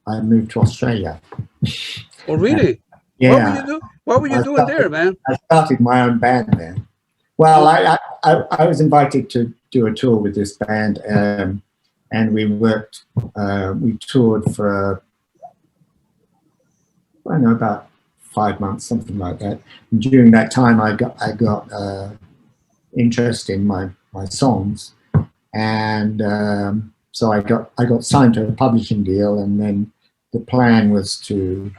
I moved to Australia. Oh, really? Yeah. What were you doing there, man? I started my own band there. Well, I was invited to do a tour with this band, and we toured for, I don't know, about 5 months, something like that. And during that time, I got interest in my songs, and so I got signed to a publishing deal, and then the plan was to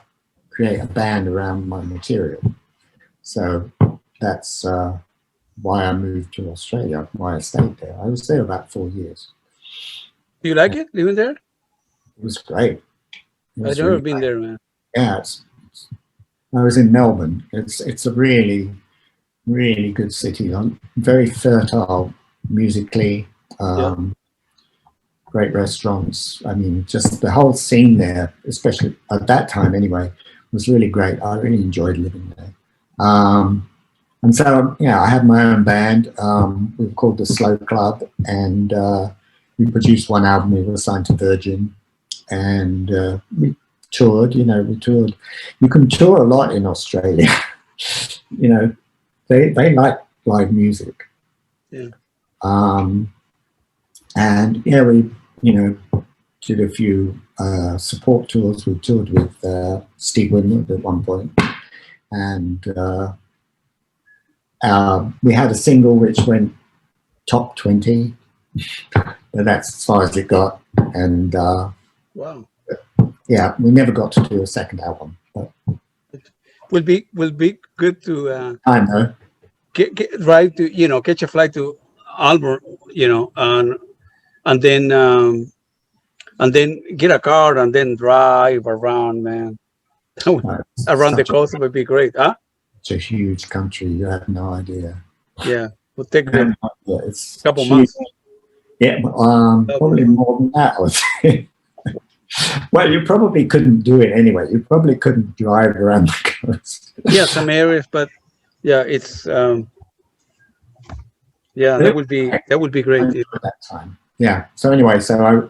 create a band around my material. So that's why I moved to Australia, why I stayed there. I was there about 4 years. Do you like it, living there? It was great. I've never been there, man. Yeah, I was in Melbourne. It's a really, really good city. Very fertile musically. Great restaurants. I mean, just the whole scene there, especially at that time anyway, was really great. I really enjoyed living there. And so, yeah, I had my own band. We were called the Slow Club, and we produced one album. We were signed to Virgin, and we toured. You know, we toured. You can tour a lot in Australia. You know, they like live music. Yeah. And yeah, we did a few support tours. We toured with Steve Winwood at one point, and we had a single which went top 20, but that's as far as it got. And wow. Yeah, we never got to do a second album. But will be good to I know. Get right to catch a flight to Albert, and then get a car and then drive around, man. Around the coast would be great, huh? It's a huge country. You have no idea. Yeah, we'll take them it's a couple months. Yeah, probably more than that. I would say. Well, you probably couldn't do it anyway. You probably couldn't drive around the coast. Yeah, some areas, but yeah, it's yeah, that would be great at that time. Yeah. So anyway,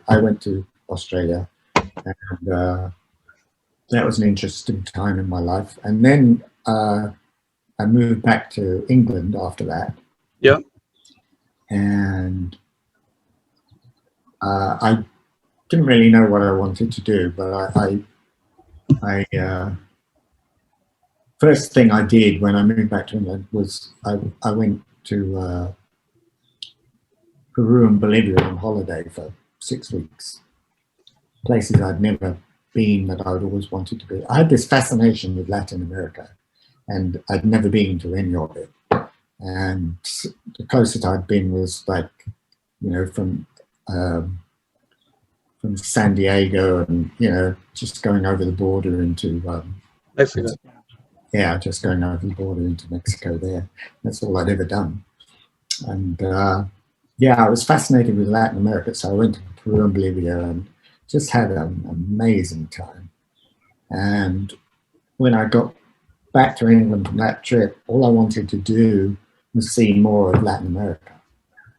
I went to Australia, and that was an interesting time in my life. And then I moved back to England after that. Yeah. And I didn't really know what I wanted to do, but I first thing I did when I moved back to England was I went to Peru and Bolivia on holiday for 6 weeks. Places I'd never been that I'd always wanted to be. I had this fascination with Latin America, and I'd never been to any of it. And the closest I'd been was like, from San Diego, and just going over the border into Mexico. Yeah, just going over the border into Mexico there. That's all I'd ever done. And yeah, I was fascinated with Latin America, so I went to Peru and Bolivia and just had an amazing time. And when I got back to England from that trip, all I wanted to do was see more of Latin America.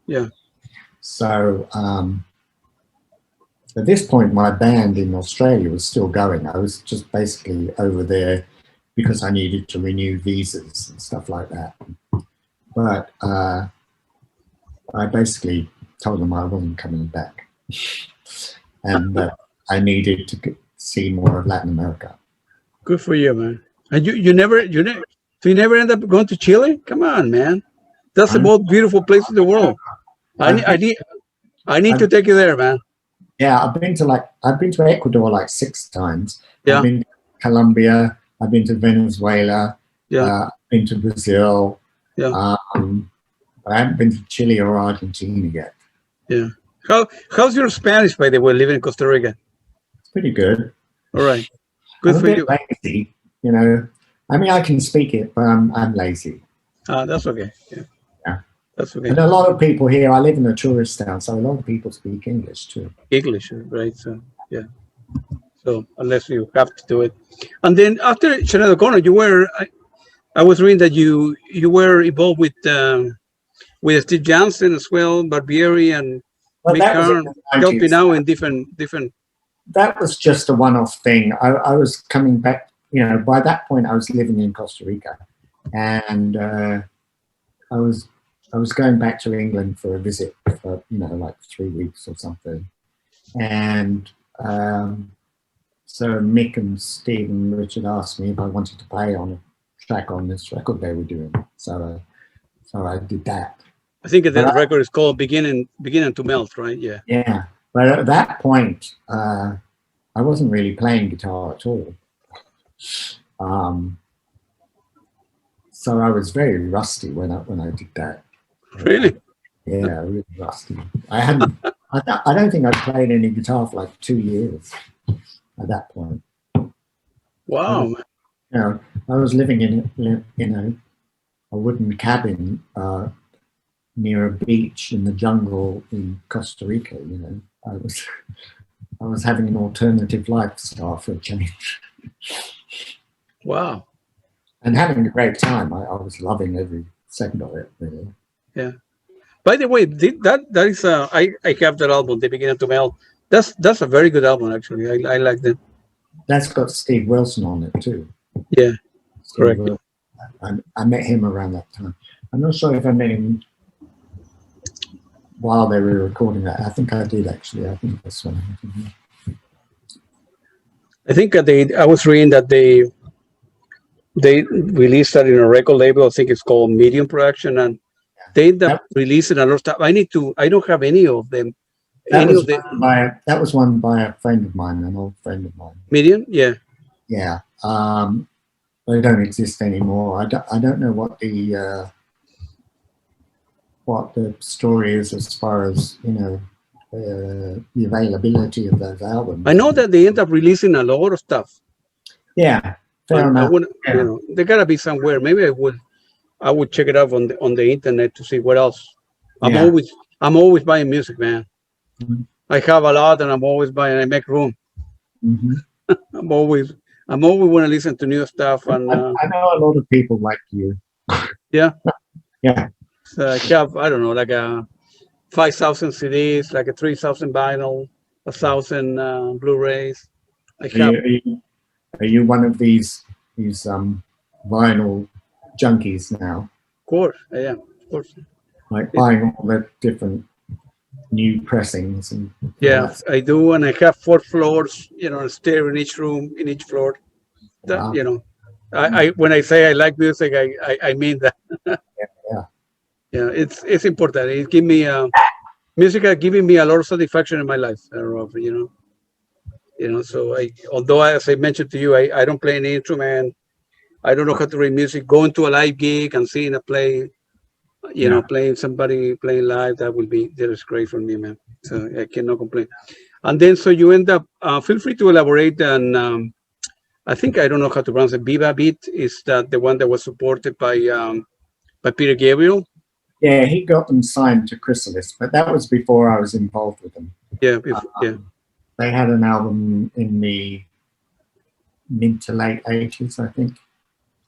Yeah. So at this point, my band in Australia was still going. I was just basically over there because I needed to renew visas and stuff like that. But I basically told them I wasn't coming back, and that I needed to see more of Latin America. Good for you, man. And you never end up going to Chile? Come on, man. That's the most beautiful place in the world. I need to take you there, man. Yeah, I've been to Ecuador like 6 times. Yeah. I've been to Colombia. I've been to Venezuela. Yeah. I've been to Brazil. Yeah. I haven't been to Chile or Argentina yet. Yeah. How's your Spanish, by the way, living in Costa Rica? It's pretty good. All right. Good for you. Lazy, I mean, I can speak it, but I'm lazy. That's okay. Yeah. Yeah. That's okay. And a lot of people here, I live in a tourist town, so a lot of people speak English too. English, right? So, yeah. So, unless you have to do it. And then after Sinead O'Connor, I was reading that you were involved with Steve Jansen as well, Barbieri, and Well, Mick that was in Karn the helping 90s. out in different. That was just a one-off thing. I was coming back, you know, by that point I was living in Costa Rica, and I was going back to England for a visit for, you know, like 3 weeks or something. And so Mick and Steve and Richard asked me if I wanted to play on a track on this record they were doing. So I did that. I think the record is called Beginning to Melt, right? Yeah. Yeah. But at that point, I wasn't really playing guitar at all. So I was very rusty when I did that. Really? Yeah, really rusty. I don't think I'd played any guitar for like 2 years at that point. Wow. You know, I was living in a wooden cabin near a beach in the jungle in Costa Rica. You know, I was having an alternative lifestyle for a change. Wow. And having a great time. I was loving every second of it, really. Yeah. By the way, that is I have that album, The Beginning to Melt. That's a very good album, actually. I like that. That's got Steve Wilson on it too. Yeah, correct. I met him around that time. I'm not sure if I met him while they were recording that. I think I did, actually. I think that's when I met him. I think I was reading that they released that in a record label. I think it's called Medium Production, and they end up releasing a lot of stuff. I don't have any of them. That was one by a friend of mine, an old friend of mine. Medium, yeah. Yeah. They don't exist anymore. I don't know what the story is as far as, you know, the availability of those albums. I know that they end up releasing a lot of stuff. Yeah, fair enough. You know, they gotta be somewhere. Maybe I would check it out on the internet to see what else. I'm always buying music, man. Mm-hmm. I have a lot, and I'm always buying. I make room. Mm-hmm. I'm always want to listen to new stuff. And I know a lot of people like you. Yeah. Yeah. So I have, I don't know, like a 5,000 CDs, like a 3,000 vinyl, 1,000 Blu-rays. Are you one of these vinyl junkies now? Of course, I am. Of course. Like buying all the different new pressings and I do, and I have 4 floors, you know, a stereo in each room, in each floor. That, wow. You know, I when I say I like music, I mean that. Yeah, it's important. It give me music are giving me a lot of satisfaction in my life. I don't know, you know. So although as I mentioned to you, I don't play any instrument. I don't know how to read music. Going to a live gig and seeing a play, you know, playing live, that is great for me, man. So I cannot complain. And then so you end up. Feel free to elaborate. And I think I don't know how to pronounce it. Viva Beat is that the one that was supported by Peter Gabriel. Yeah, he got them signed to Chrysalis, but that was before I was involved with them. Yeah, They had an album in the mid to late 80s, I think.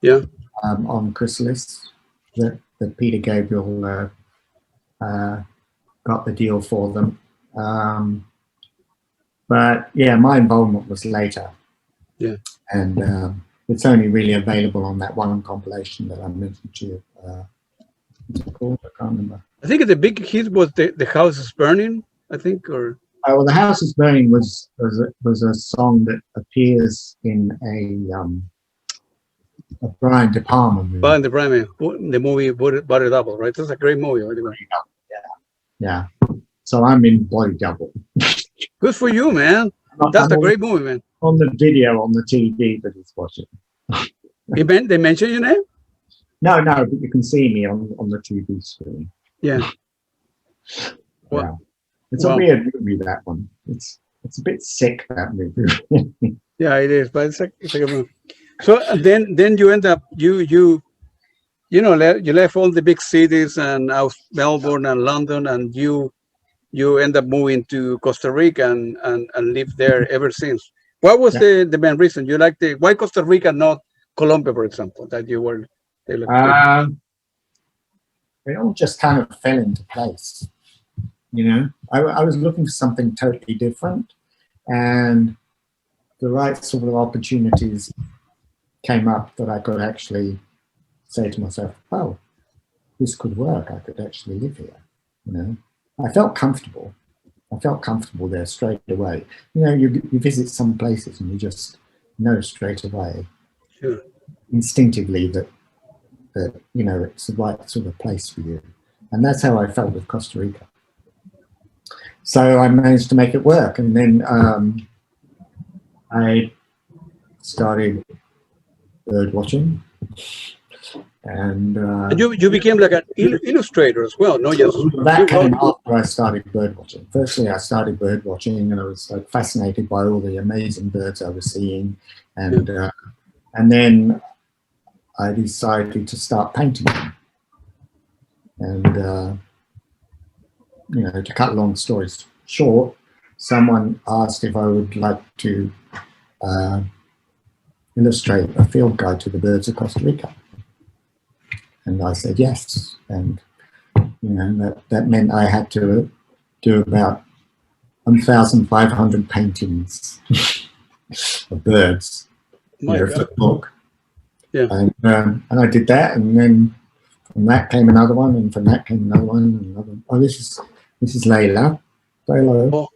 Yeah. On Chrysalis, that Peter Gabriel got the deal for them. But yeah, my involvement was later. Yeah. And it's only really available on that one compilation that I mentioned to you. What's it called? I can't remember. I think the big hit was the House is Burning, I think, or well, The House is Burning was a song that appears in a Brian De Palma movie. Brian De Palma, the movie Body Double, right? That's a great movie, by the way. Yeah. So I'm in Body Double. Good for you, man. That's a great movie, man. On the video on the TV that he's watching. They mention your name? No, but you can see me on the TV screen. Yeah. Yeah. It's a weird movie, that one. It's a bit sick, that movie. Yeah, it is, but it's like a movie. So then you end up you left all the big cities and Melbourne and London, and you end up moving to Costa Rica and lived there ever since. What was the main reason you liked why Costa Rica, not Colombia, for example, that you were? They all just kind of fell into place. You know, I was looking for something totally different, and the right sort of opportunities came up that I could actually say to myself, oh, this could work. I could actually live here. You know, I felt comfortable. I felt comfortable there straight away. You know, you visit some places and you just know straight away, Sure. instinctively, that you know, it's the right sort of place for you. And that's how I felt with Costa Rica. So I managed to make it work. And then I started bird watching. And you became like an illustrator as well, no? Just that came after I started bird watching. Firstly, I started bird watching, and I was like fascinated by all the amazing birds I was seeing, and then I decided to start painting them. And you know, to cut long stories short, someone asked if I would like to illustrate a field guide to the birds of Costa Rica. And I said yes, and you know, that meant I had to do about 1,500 paintings of birds, you know, for the book. Yeah. And I did that, and then from that came another one, and from that came another one, and another one. Oh, this is Layla. Say hello.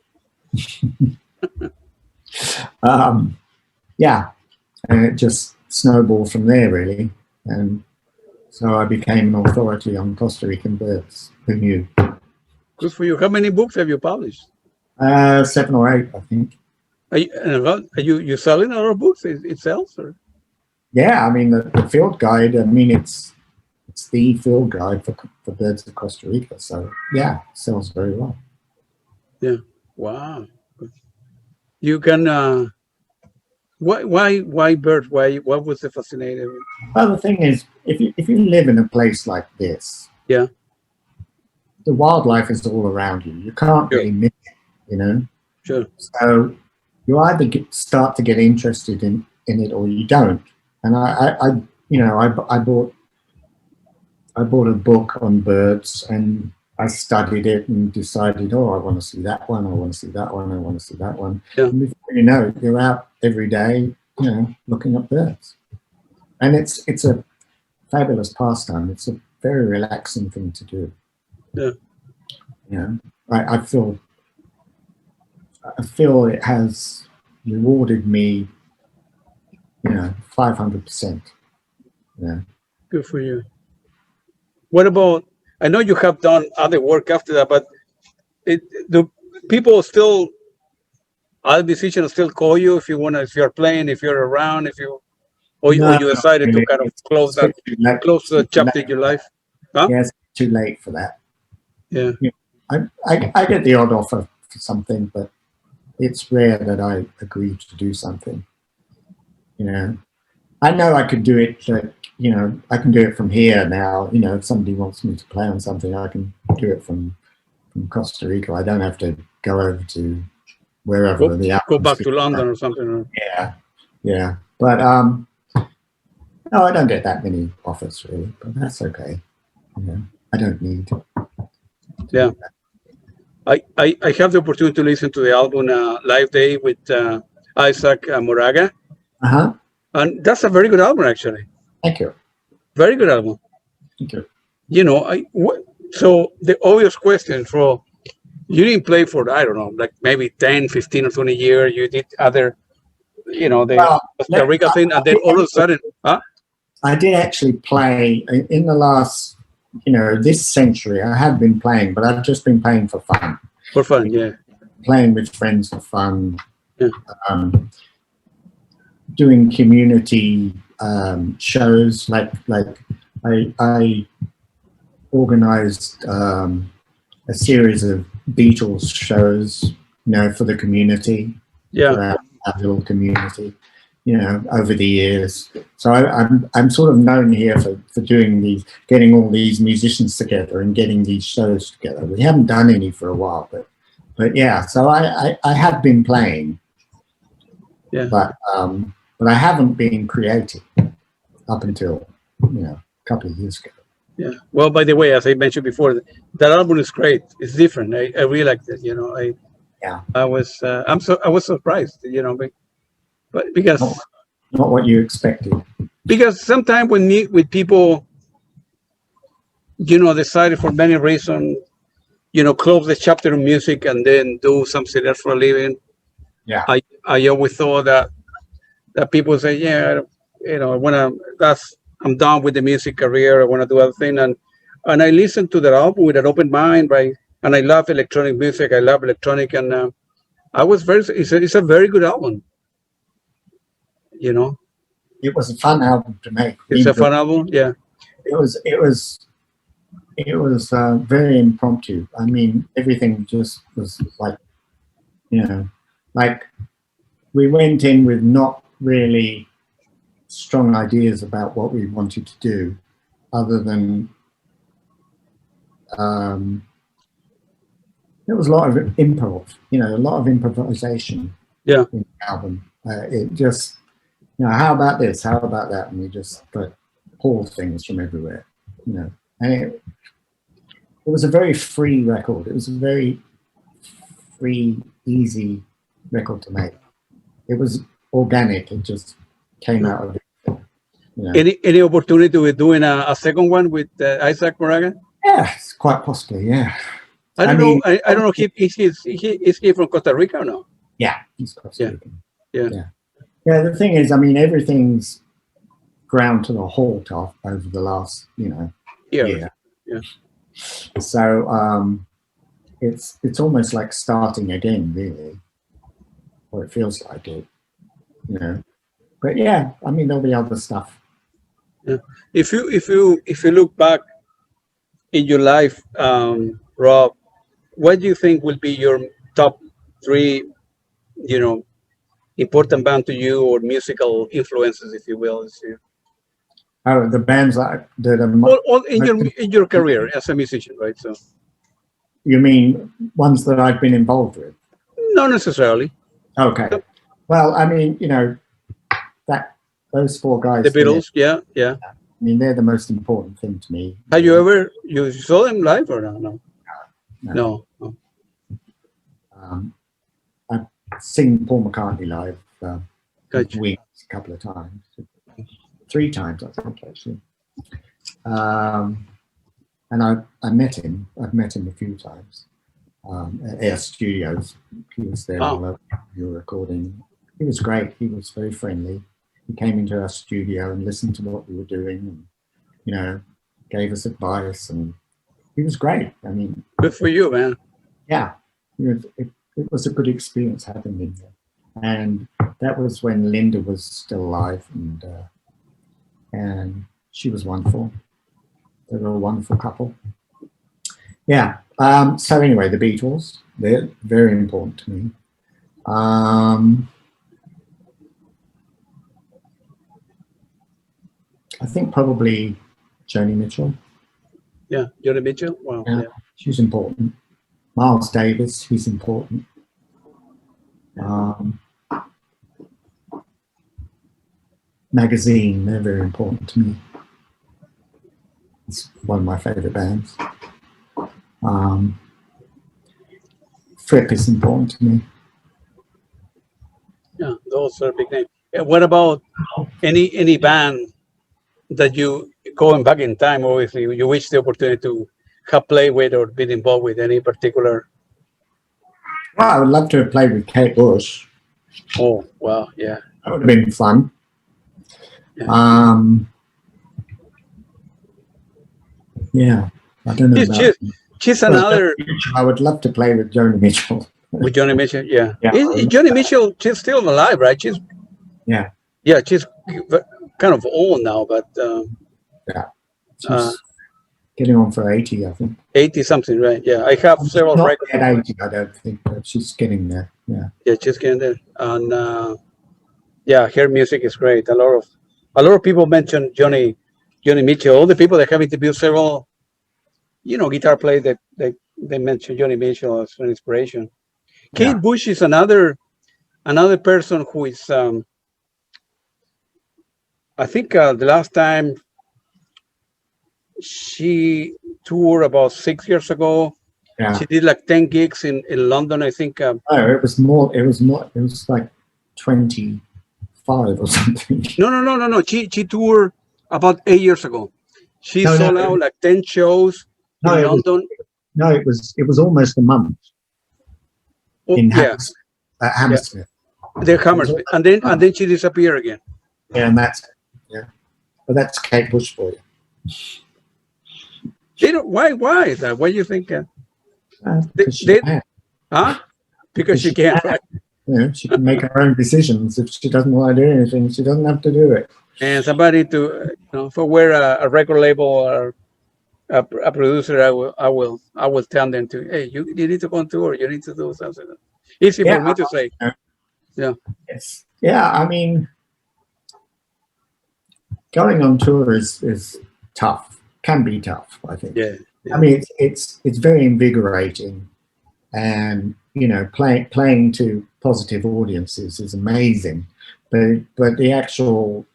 Oh. Yeah, and it just snowballed from there, really, and so I became an authority on Costa Rican birds. Who knew? Good for you. How many books have you published? 7 or 8, I think. Are you selling other books itself? Or? Yeah, I mean the field guide. I mean it's the field guide for birds of Costa Rica. So yeah, it sells very well. Yeah. Wow. You can. Why birds? What was the fascinating? Well, the thing is, if you live in a place like this, yeah, the wildlife is all around you. You can't really miss it, you know. Sure. So you either start to get interested in it or you don't. And I bought a book on birds, and I studied it and decided, oh, I want to see that one, I want to see that one, I want to see that one. Yeah. And before you know it, you're out every day, you know, looking at birds. And it's a fabulous pastime. It's a very relaxing thing to do. Yeah. You know, I feel it has rewarded me, you know, 500%. Yeah. Good for you. What about? I know you have done other work after that, but do people still? Other musicians still call you if you're playing, if you're around, or you decided to kind of close the chapter in your life? Huh? Yeah, it's too late for that. Yeah. I get the odd offer for something, but it's rare that I agree to do something. You know, I know I could do it. You know, I can do it from here now. You know, if somebody wants me to play on something, I can do it from Costa Rica. I don't have to go over to wherever go back to London or something. Or... Yeah. But no, I don't get that many offers really, but that's okay. You know, I don't need. Yeah. I have the opportunity to listen to the album Live Day with Isaac Moraga. And that's a very good album, actually. Thank you. Very good album. Thank you. You know, so the obvious question for you didn't play for, I don't know, like maybe 10, 15 or 20 years. You did other, you know, the Costa Rica thing, and then all of a sudden, I did actually play in the last, you know, this century. I have been playing, but I've just been playing for fun. For fun, yeah. Playing with friends for fun. Yeah. Doing community shows, like I organized a series of Beatles shows, you know, for the community, for our little community, you know, over the years. So I'm sort of known here for doing getting all these musicians together and getting these shows together. We haven't done any for a while, but yeah. So I have been playing, but I haven't been creating up until, you know, a couple of years ago. Yeah. Well, by the way, as I mentioned before, that album is great. It's different. I really like it. You know, I was I was surprised. You know, but because not what you expected. Because sometimes when meet with people, you know, decided for many reasons, you know, close the chapter of music and then do something else for a living. Yeah. I always thought that people say, yeah, you know, I'm done with the music career. I want to do other thing. And I listened to the album with an open mind, right? And I love electronic music. I love electronic, and I was it's a very good album. You know, It was a fun album to make. it's a fun album. Yeah. It was very impromptu. I mean, everything just was like, you know, like we went in with not really strong ideas about what we wanted to do, other than there was a lot of improv, you know, a lot of improvisation. Yeah. In the album, it just, you know, how about this? How about that? And we just pull things from everywhere, you know, and it was a very free record. It was a very free, easy record to make. It was organic. It just came out of it. You know. Any opportunity with doing a second one with Isaac Moraga? Yeah, it's quite possibly. Yeah. I don't know. Is he from Costa Rica or no? Yeah, he's Costa Rican. Yeah. Yeah. The thing is, I mean, everything's ground to the halt over the last, you know, year. Yeah. So it's almost like starting again, really, or it feels like it, you know. But yeah, I mean, there'll be other stuff. Yeah. If you look back in your life, Rob, what do you think will be your top 3, you know, important band to you, or musical influences, if you will? Oh, the bands that all in your career as a musician, right? So you mean ones that I've been involved with? Not necessarily. Okay. Well, I mean, you know, those 4 guys. The Beatles, yeah. I mean, they're the most important thing to me. Have you saw them live or no? No. I've seen Paul McCartney live Gotcha. a couple of times, 3 times I think actually, and I met him. I've met him a few times at Air Studios. He was there while we were recording. He was great. He was very friendly. He came into our studio and listened to what we were doing, and, you know, gave us advice, and he was great. I mean, good for you, man. Yeah, it was a good experience having him there. And that was when Linda was still alive, and she was wonderful. They were a wonderful couple. Yeah. So anyway, the Beatles, they're very important to me. I think probably Joni Mitchell. Yeah, Joni Mitchell. Wow. Yeah, she's important. Miles Davis, he's important. Magazine, they're very important to me. It's one of my favorite bands. Fripp is important to me. Yeah, those are big names. What about any band that you, going back in time, obviously, you wish the opportunity to have played with or been involved with any particular? Well, I would love to have played with Kate Bush. Oh, wow, yeah. That would have been fun. Yeah, yeah, I don't know. She's another. I would love to play with Joni Mitchell. With Joni Mitchell, yeah. Joni Mitchell, she's still alive, right? She's she's kind of old now, but she's getting on for 80, I think. 80 something, right? Yeah, I have several records. Not at 80, I don't think, but she's getting there. Yeah, she's getting there, and her music is great. A lot of people mention Joni Mitchell. All the people that have interviewed several, guitar players that they mention Joni Mitchell as an inspiration. Kate Bush is another person who is, I think the last time she toured about 6 years ago. Yeah. She did like 10 gigs in London, I think. Oh, it was more. It was more. It was like 25 or something. No. She toured about 8 years ago. She sold out like 10 shows in London. It was almost a month. In Hammersmith. Hammersmith. The Hammersmith, and then she disappeared again. Yeah, and that's but that's Kate Bush for you. They don't. Why is that? Why do you think? Because she can. Because she can. Right? She can make her own decisions. If she doesn't want to do anything, she doesn't have to do it. And somebody to, for where a record label or a producer, I will tell them to, hey, you need to go on tour. You need to do something. Easy for me to say. Yeah. Yes. Yeah. I mean, going on tour is tough. Can be tough, I think. Yeah. I mean, it's very invigorating, and playing to positive audiences is amazing, but the actual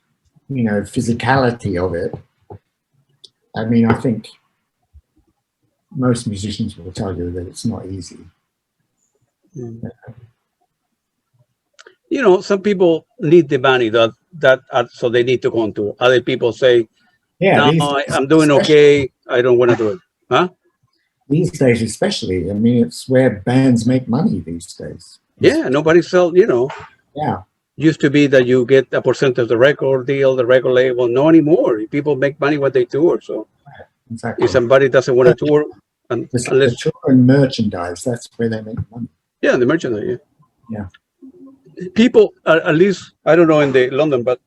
physicality of it, I mean, I think most musicians will tell you that it's not easy. Some people need the money so they need to go on tour. Other people say, I'm doing okay, I don't want to do it. Huh? These days especially, I mean, it's where bands make money these days. Yeah, nobody sells, Yeah. Used to be that you get a percent of the record deal, the record label. No anymore. People make money when they tour. So exactly. If somebody doesn't want to tour, unless the tour and merchandise, that's where they make money. Yeah, the merchandise. Yeah. People, at least I don't know in the London, but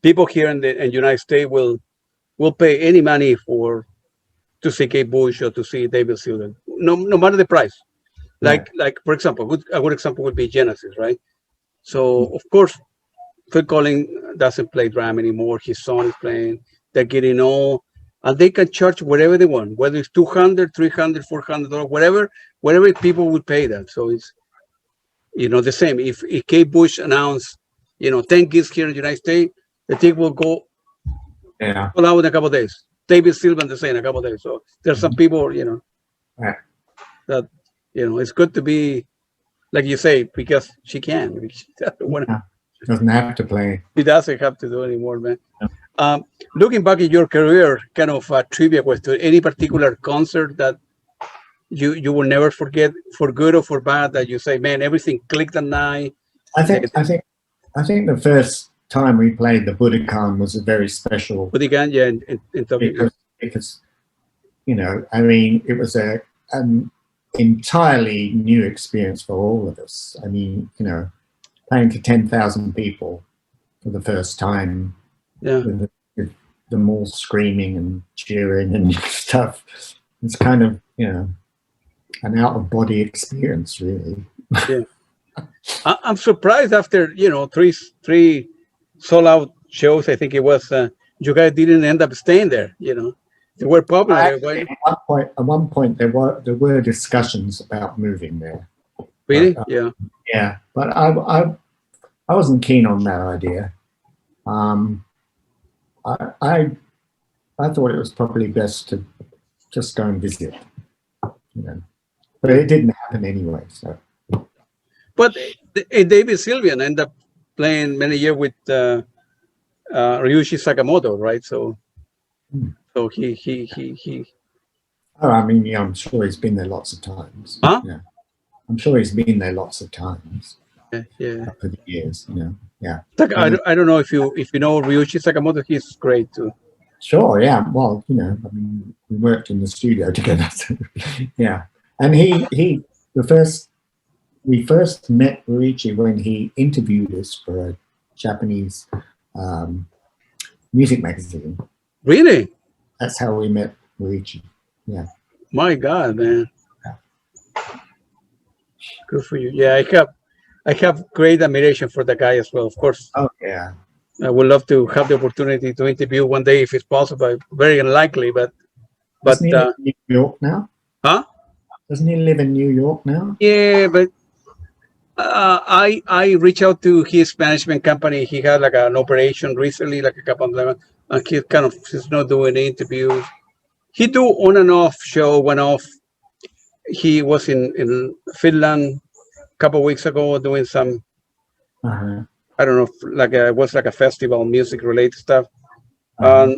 people here in the United States will pay any money to see Kate Bush or to see David Sylvian, no matter the price. Like for example, a good example would be Genesis, right? So of course, Phil Collins doesn't play drum anymore. His son is playing. They're getting old, and they can charge whatever they want, whether it's $200, $300, $400, whatever people would pay that. So it's the same. If Kate Bush announced 10 gigs here in the United States, the thing will go all out in a couple of days. David Sylvian the same in a couple of days. So there's some people that it's good to be, like you say, because she can. She doesn't have to play. She doesn't have to do anymore, man. Yeah. Looking back at your career, kind of a trivia question, any particular concert that you will never forget, for good or for bad, that you say, man, everything clicked at night? I think the first time we played the Budokan was a very special. Budokan, in Tokyo. Because I mean, it was an entirely new experience for all of us. I mean, playing to 10,000 people for the first time, with them all screaming and cheering and stuff. It's kind of an out-of-body experience, really. Yeah. I'm surprised after three sold-out shows. I think it was you guys didn't end up staying there. They were popular. Actually, at one point, there were discussions about moving there. Really? But, yeah. Yeah, but I wasn't keen on that idea. I thought it was probably best to just go and visit. But it didn't happen anyway. So. But David Sylvian ended up playing many years with Ryuichi Sakamoto, right? So. So he. Oh, I mean, yeah, I'm sure he's been there lots of times. Huh? Yeah, I'm sure he's been there lots of times. Yeah. For the years, yeah. I don't know if you know Ryuichi Sakamoto. He's great too. Sure, yeah. Well, I mean, we worked in the studio together. So, yeah, and we first met Ryuichi when he interviewed us for a Japanese music magazine. Really? That's how we met Ryuichi. Yeah. My God, man. Yeah. Good for you. Yeah, I have great admiration for the guy as well. Of course. Oh yeah. I would love to have the opportunity to interview one day if it's possible. Very unlikely, but. Doesn't he live in New York now? Huh? Doesn't he live in New York now? Yeah, but I reached out to his management company. He had like an operation recently, like a couple of months. and he's not doing interviews. He do on and off show, one off. He was in Finland a couple of weeks ago doing some, I don't know, it was like a festival, music related stuff. I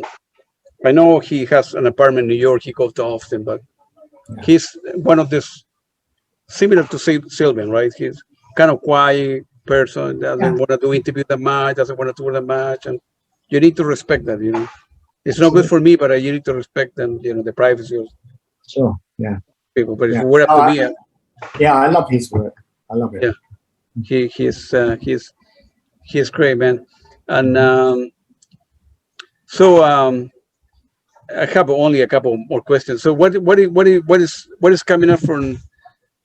know he has an apartment in New York. He goes to often, but he's one of this, similar to Sylvian, right? He's kind of quiet person, doesn't want to do interview that much, doesn't want to do that much, and you need to respect that, you know. It's not good for me, but you need to respect them, you know, the privacy of people. But if it were up to me, I love his work. I love it. Yeah, he's great, man. And so I have only a couple more questions. So what is coming up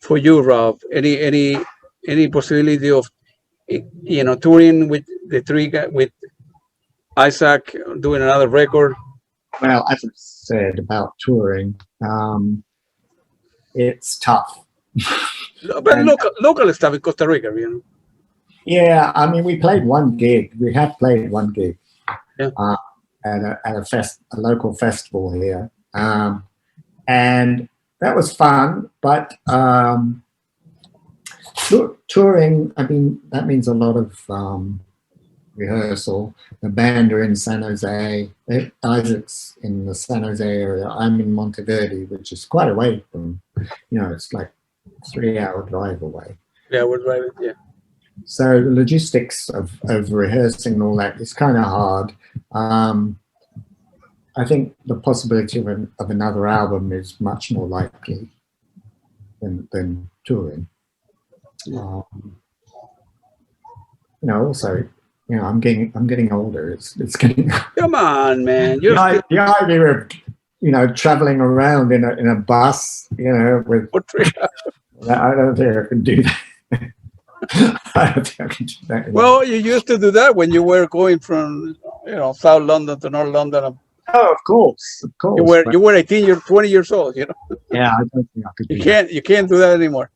for you, Rob? Any possibility of, you know, touring with the three guys, with Isaac, doing another record? Well, as I said about touring, it's tough. But local stuff in Costa Rica, you know. Yeah, I mean, we played one gig. We have played one gig at a local festival here, and that was fun. But touring, I mean, that means a lot of rehearsal. The band are in San Jose. Isaac's in the San Jose area. I'm in Monteverde, which is quite away from, you know, it's like a 3-hour drive away. Yeah, we're driving. Yeah. So the logistics of rehearsing and all that is kind of hard. I think the possibility of another album is much more likely than touring. You know, also, you know, I'm getting older. It's getting. Come on, man. The idea of, you know, traveling around in a bus, you know, with. I don't think I can do that. I don't think I can do that anymore. Well, you used to do that when you were going from, you know, South London to North London. Oh, of course. You were 20 years old, you know. Yeah, I don't think I could do that. You can't do that anymore.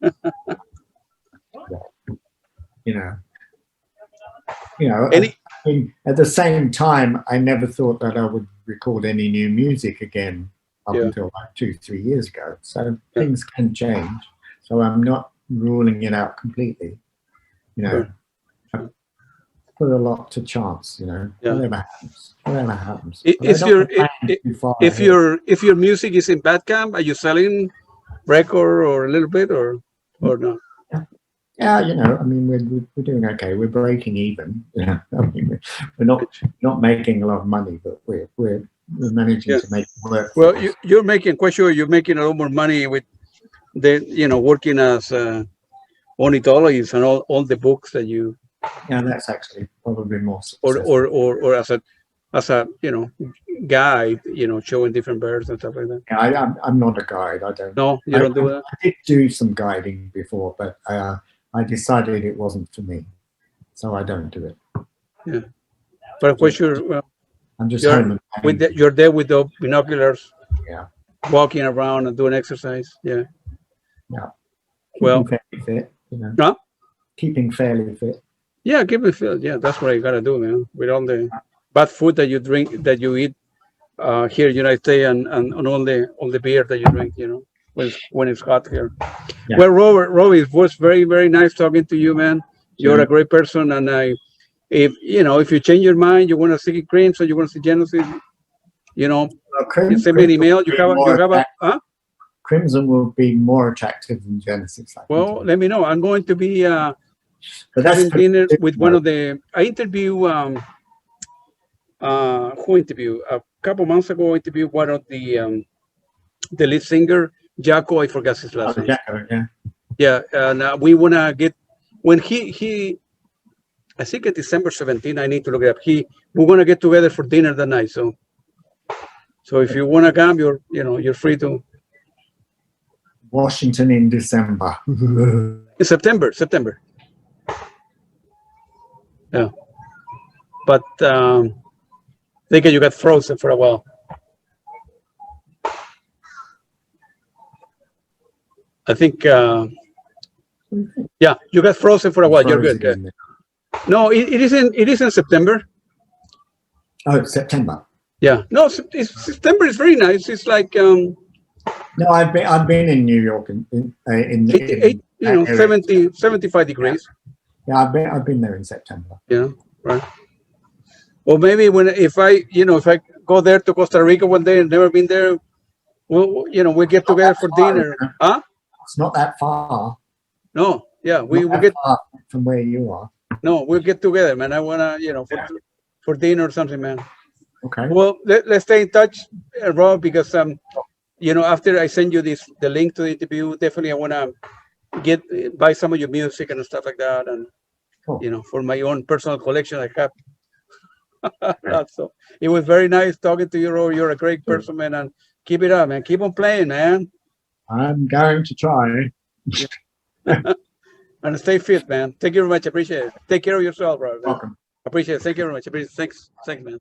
You know, I mean, at the same time, I never thought that I would record any new music again up until like 2-3 years ago. So things can change. So I'm not ruling it out completely. You know, I put a lot to chance. You know, whatever happens. If your music is in Bandcamp, are you selling record or a little bit or not? Yeah, you know, I mean, we're doing okay. We're breaking even. Yeah, I mean, we're not making a lot of money, but we're managing to make it work. Well, you're making, quite sure you're making a lot more money with the, you know, working as ornithologist and all the books that you. Yeah, that's actually probably more successful. Or as a you know, guide, you know, showing different birds and stuff like that. Yeah, I'm not a guide. I don't. No, you don't do that. I did do some guiding before, but I decided it wasn't for me, so I don't do it. Yeah, but for sure, I'm just home. You're there with the binoculars. Yeah. Walking around and doing exercise. Yeah. Yeah. Well, fairly fit, you know. Huh? Keeping fairly fit. Yeah, keeping fit. Yeah, that's what I gotta do, man. With all the bad food that you drink, that you eat here in the United States, and all the beer that you drink, you know, when it's hot here. Yeah. Well, Robert, it was very, very nice talking to you, man. You're a great person, and if you change your mind, you want to see Crimson, you want to see Genesis, you know, you send me an email. You have a Crimson will be more attractive than Genesis. Well, let me know. I'm going to be having dinner with one of the. I interviewed who interviewed a couple months ago. I interviewed one of the lead singer, Jaco. I forgot his last name. Jaco, yeah. Yeah, and we wanna get when he. I think at December 17th. I need to look it up. We're gonna get together for dinner that night. So if you wanna come, you're free to. Washington in December. In September. Yeah. But I think you got frozen for a while. I think, yeah, you got frozen for a while. You're good. No, it is in September. Oh, September. Yeah. No, September is very nice. It's like No, I've been in New York in 75 degrees. Yeah, I've been there in September. Yeah, right. Well, maybe if I go there to Costa Rica one day and never been there, we'll get together for dinner. Huh? It's not that far. No, yeah, we will get far from where you are. No, we'll get together, man. I wanna, for dinner or something, man. Okay. Well, let's stay in touch, Rob, because after I send you the link to the interview, definitely I wanna buy some of your music and stuff like that, and cool. For my own personal collection I have. So it was very nice talking to you, Rob. You're a great person, man, and keep it up, man. Keep on playing, man. I'm going to try. And stay fit, man. Thank you very much. Appreciate it. Take care of yourself, bro. Welcome. Appreciate it. Thank you very much. Thanks, man.